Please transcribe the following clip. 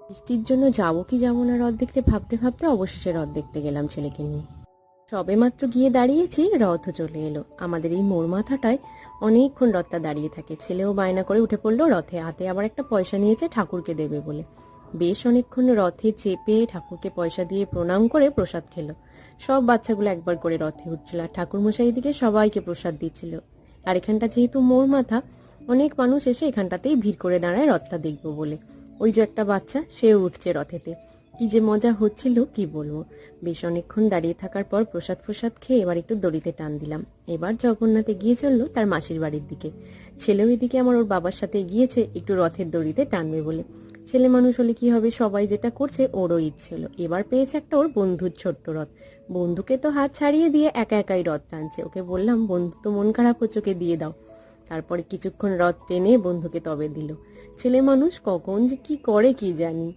বৃষ্টির জন্য যাবো কি যাবো না রথ দেখতে ভাবতে ভাবতে অবশেষে রথ দেখতে গেলাম ছেলেকে নিয়ে। সবেমাত্র গিয়ে দাঁড়িয়েছি, রথও চলে এলো। আমাদের এই মোড় মাথাটায় অনেকক্ষণ রথটা দাঁড়িয়ে থাকে। ছেলেও বায়না করে উঠে পড়লো রথে, হাতে আবার একটা পয়সা নিয়েছে ঠাকুরকে দেবে বলে। বেশ অনেকক্ষণ রথে চেপে ঠাকুরকে পয়সা দিয়ে প্রণাম করে প্রসাদ খেলো। সব বাচ্চাগুলো একবার করে রথে উঠছিল আর ঠাকুরমশাই দিকে সবাইকে প্রসাদ দিচ্ছিল। আর এখানটা যেহেতু মোড় মাথা, অনেক মানুষ এসে এখানটাতেই ভিড় করে দাঁড়ায় রথটা দেখবো বলে। ওই যে একটা বাচ্চা, সেও উঠছে রথেতে। কি যে মজা হচ্ছিল কি বলবো। বেশ অনেকক্ষণ দাঁড়িয়ে থাকার পর প্রসাদ প্রসাদ খেয়ে এবার একটু দড়িতে টান দিলাম। এবার জগন্নাথ এগিয়ে চললো তার মাসির বাড়ির দিকে। ছেলেও এদিকে আমার ওর বাবার সাথে এগিয়েছে একটু রথের দড়িতে টানবে বলে। ছেলে মানুষ হলে কি হবে, সবাই যেটা করছে ওরও ইচ্ছে হলো। এবার পেয়েছে একটা ওর বন্ধুর ছোট্ট রথ। বন্ধুকে তো হাত ছাড়িয়ে দিয়ে একা একাই রথ টানছে। ওকে বললাম, বন্ধু তো মন খারাপ হচ্ছে, ওকে দিয়ে দাও। তারপরে কিছুক্ষণ রথ টেনে বন্ধুকে তবে দিল। ছেলে মানুষ কখন যে কি করে কি জানি।